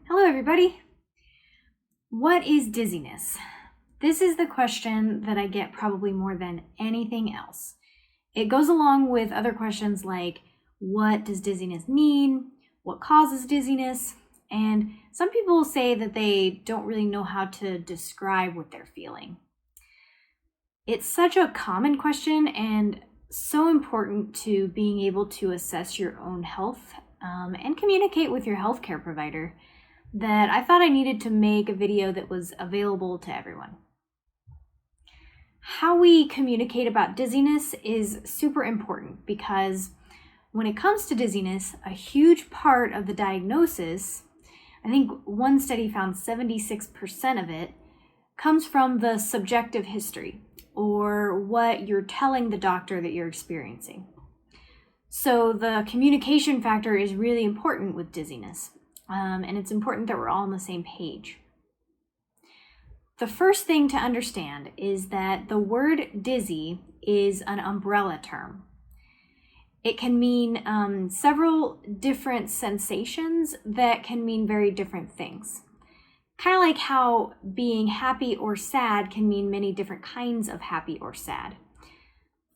Hello, everybody. What is dizziness? This is the question that I get probably more than anything else. It goes along with other questions like, what does dizziness mean? What causes dizziness? And some people say that they don't really know how to describe what they're feeling. It's such a common question and so important to being able to assess your own health and communicate with your healthcare provider that I thought I needed to make a video that was available to everyone. How we communicate about dizziness is super important because when it comes to dizziness, a huge part of the diagnosis, I think one study found 76% of it, comes from the subjective history or what you're telling the doctor that you're experiencing. So the communication factor is really important with dizziness. And it's important that we're all on the same page. The first thing to understand is that the word dizzy is an umbrella term. It can mean several different sensations that can mean very different things. Kind of like how being happy or sad can mean many different kinds of happy or sad.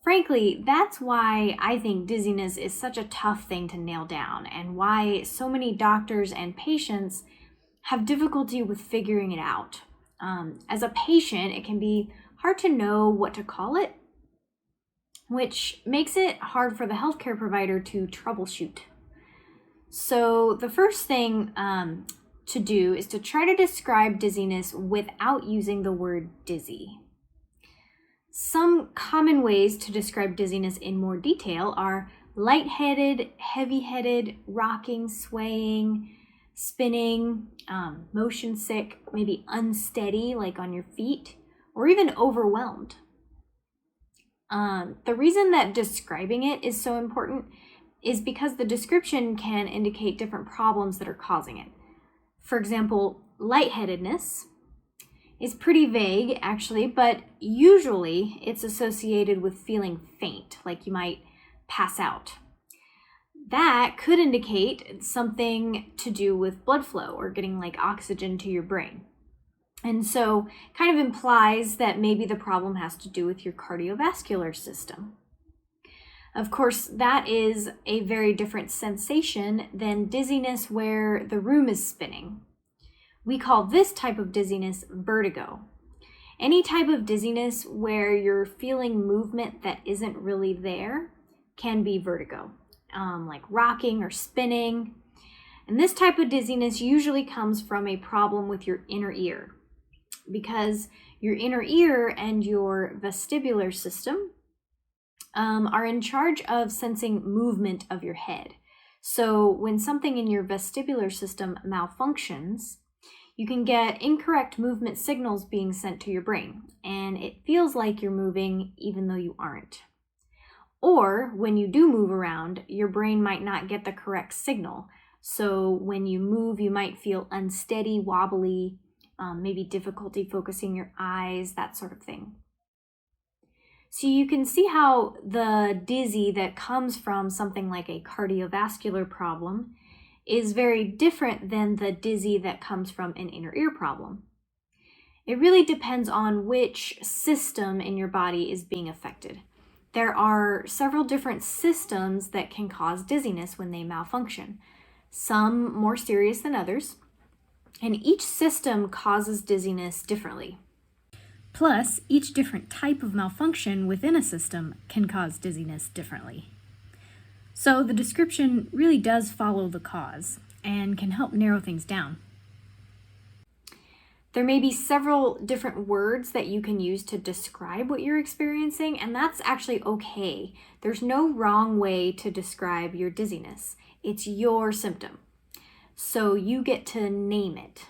Frankly, that's why I think dizziness is such a tough thing to nail down and why so many doctors and patients have difficulty with figuring it out. As a patient, it can be hard to know what to call it, which makes it hard for the healthcare provider to troubleshoot. So the first thing to do is to try to describe dizziness without using the word dizzy. Some common ways to describe dizziness in more detail are lightheaded, heavy-headed, rocking, swaying, spinning, motion sick, maybe unsteady, like on your feet, or even overwhelmed. The reason that describing it is so important is because the description can indicate different problems that are causing it. For example, lightheadedness is pretty vague, actually, but usually it's associated with feeling faint, like you might pass out. That could indicate something to do with blood flow or getting like oxygen to your brain. And so kind of implies that maybe the problem has to do with your cardiovascular system. Of course, that is a very different sensation than dizziness where the room is spinning. We call this type of dizziness vertigo. Any type of dizziness where you're feeling movement that isn't really there can be vertigo, like rocking or spinning. And this type of dizziness usually comes from a problem with your inner ear because your inner ear and your vestibular system are in charge of sensing movement of your head. So when something in your vestibular system malfunctions, you can get incorrect movement signals being sent to your brain, and it feels like you're moving even though you aren't. Or when you do move around, your brain might not get the correct signal. So when you move, you might feel unsteady, wobbly, maybe difficulty focusing your eyes, that sort of thing. So you can see how the dizzy that comes from something like a cardiovascular problem is very different than the dizzy that comes from an inner ear problem. It really depends on which system in your body is being affected. There are several different systems that can cause dizziness when they malfunction, some more serious than others, and each system causes dizziness differently. Plus, each different type of malfunction within a system can cause dizziness differently. So the description really does follow the cause and can help narrow things down. There may be several different words that you can use to describe what you're experiencing, and that's actually okay. There's no wrong way to describe your dizziness. It's your symptom. So you get to name it.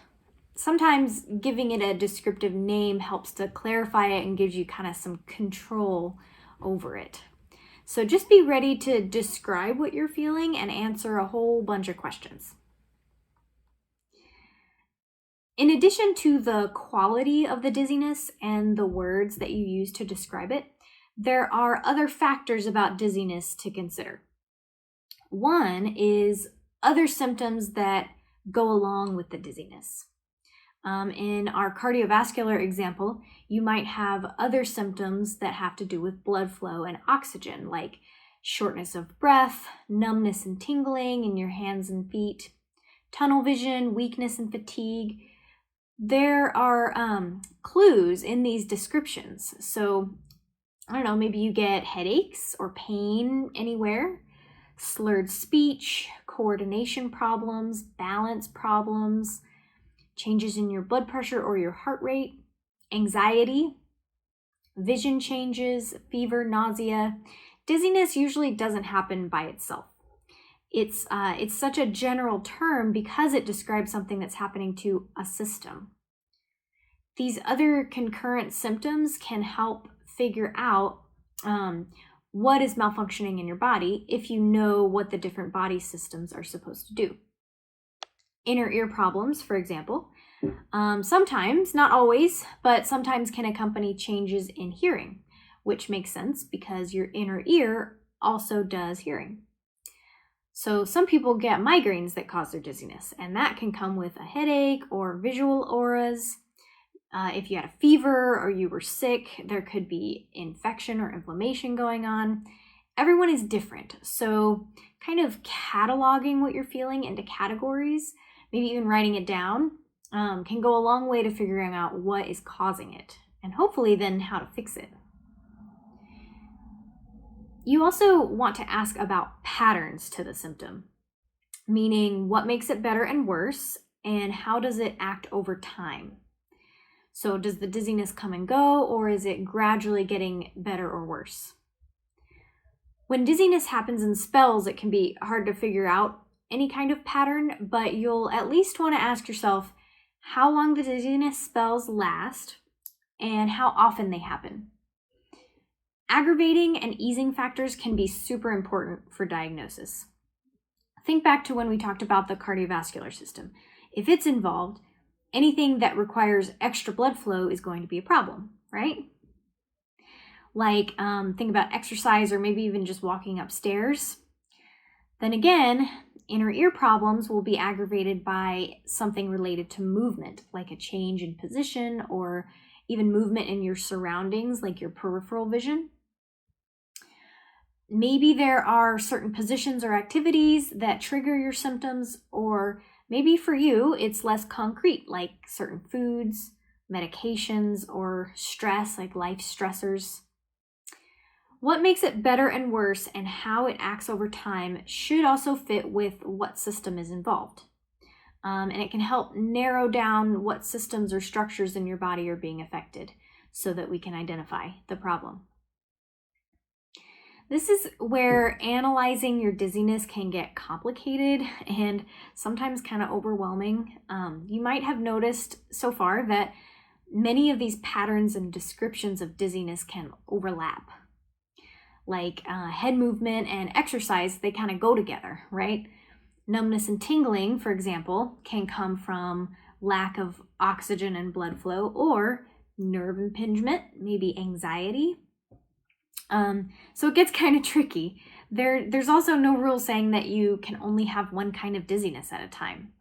Sometimes giving it a descriptive name helps to clarify it and gives you kind of some control over it. So just be ready to describe what you're feeling and answer a whole bunch of questions. In addition to the quality of the dizziness and the words that you use to describe it, there are other factors about dizziness to consider. One is other symptoms that go along with the dizziness. In our cardiovascular example, you might have other symptoms that have to do with blood flow and oxygen, like shortness of breath, numbness and tingling in your hands and feet, tunnel vision, weakness and fatigue. There are clues in these descriptions. So, I don't know, maybe you get headaches or pain anywhere, slurred speech, coordination problems, balance problems, changes in your blood pressure or your heart rate, anxiety, vision changes, fever, nausea. Dizziness usually doesn't happen by itself. It's such a general term because it describes something that's happening to a system. These other concurrent symptoms can help figure out what is malfunctioning in your body if you know what the different body systems are supposed to do. Inner ear problems, for example, sometimes, not always, but sometimes can accompany changes in hearing, which makes sense because your inner ear also does hearing. So some people get migraines that cause their dizziness, and that can come with a headache or visual auras. If you had a fever or you were sick, there could be infection or inflammation going on. Everyone is different, so kind of cataloging what you're feeling into categories, maybe even writing it down, can go a long way to figuring out what is causing it, and hopefully then how to fix it. You also want to ask about patterns to the symptom, meaning what makes it better and worse, and how does it act over time. So does the dizziness come and go, or is it gradually getting better or worse? When dizziness happens in spells, it can be hard to figure out any kind of pattern, but you'll at least want to ask yourself how long the dizziness spells last and how often they happen. Aggravating and easing factors can be super important for diagnosis. Think back to when we talked about the cardiovascular system. If it's involved, anything that requires extra blood flow is going to be a problem, right? Like think about exercise or maybe even just walking upstairs. Then again, inner ear problems will be aggravated by something related to movement, like a change in position or even movement in your surroundings, like your peripheral vision. Maybe there are certain positions or activities that trigger your symptoms, or maybe for you, it's less concrete, like certain foods, medications, or stress, like life stressors. What makes it better and worse and how it acts over time should also fit with what system is involved. And it can help narrow down what systems or structures in your body are being affected so that we can identify the problem. This is where analyzing your dizziness can get complicated and sometimes kind of overwhelming. You might have noticed so far that many of these patterns and descriptions of dizziness can overlap. Like head movement and exercise, they kind of go together, right? Numbness and tingling, for example, can come from lack of oxygen and blood flow, or nerve impingement, maybe anxiety. So it gets kind of tricky. There's also no rule saying that you can only have one kind of dizziness at a time.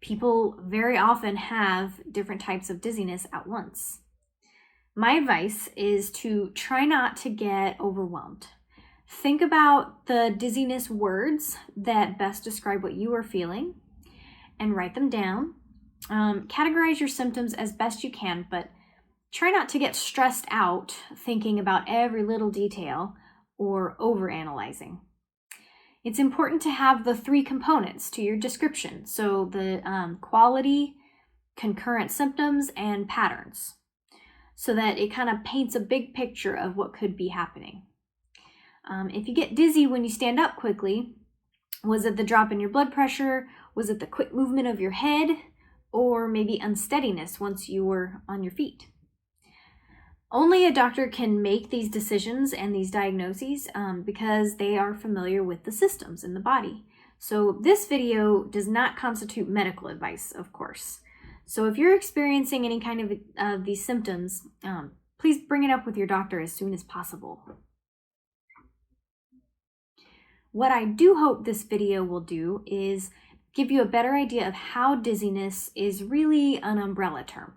People very often have different types of dizziness at once. My advice is to try not to get overwhelmed. Think about the dizziness words that best describe what you are feeling and write them down. Categorize your symptoms as best you can, but try not to get stressed out thinking about every little detail or overanalyzing. It's important to have the three components to your description, so the quality, concurrent symptoms, and patterns, so that it kind of paints a big picture of what could be happening. If you get dizzy when you stand up quickly, was it the drop in your blood pressure? Was it the quick movement of your head? Or maybe unsteadiness once you were on your feet? Only a doctor can make these decisions and these diagnoses because they are familiar with the systems in the body. So this video does not constitute medical advice, of course. So if you're experiencing any kind of these symptoms, please bring it up with your doctor as soon as possible. What I do hope this video will do is give you a better idea of how dizziness is really an umbrella term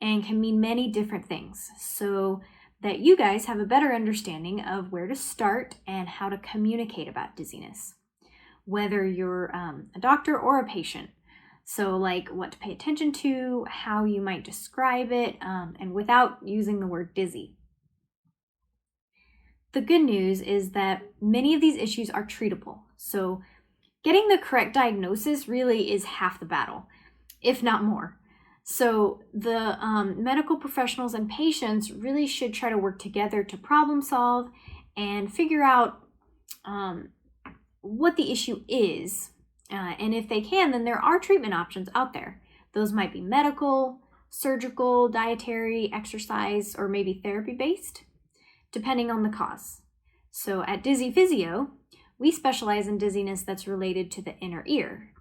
and can mean many different things, so that you guys have a better understanding of where to start and how to communicate about dizziness, whether you're a doctor or a patient. So like what to pay attention to, how you might describe it, and without using the word dizzy. The good news is that many of these issues are treatable. So getting the correct diagnosis really is half the battle, if not more. So the medical professionals and patients really should try to work together to problem solve and figure out what the issue is. And if they can, then there are treatment options out there. Those might be medical, surgical, dietary, exercise, or maybe therapy-based, depending on the cause. So at Dizzy Physio, we specialize in dizziness that's related to the inner ear.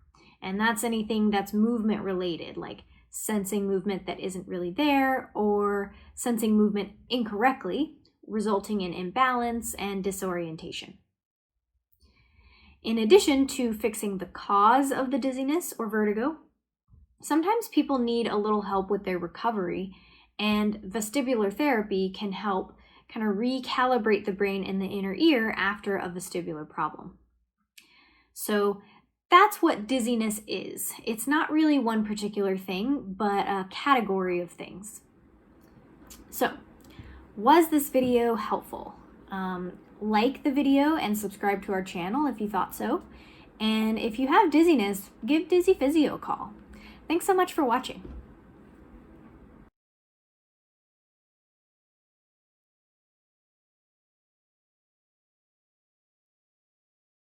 And that's anything that's movement related, like sensing movement that isn't really there, or sensing movement incorrectly, resulting in imbalance and disorientation. In addition to fixing the cause of the dizziness or vertigo, sometimes people need a little help with their recovery, and vestibular therapy can help kind of recalibrate the brain in the inner ear after a vestibular problem. So that's what dizziness is. It's not really one particular thing, but a category of things. So, was this video helpful? Like the video and subscribe to our channel if you thought so. And if you have dizziness, give Dizzy Physio a call. Thanks so much for watching.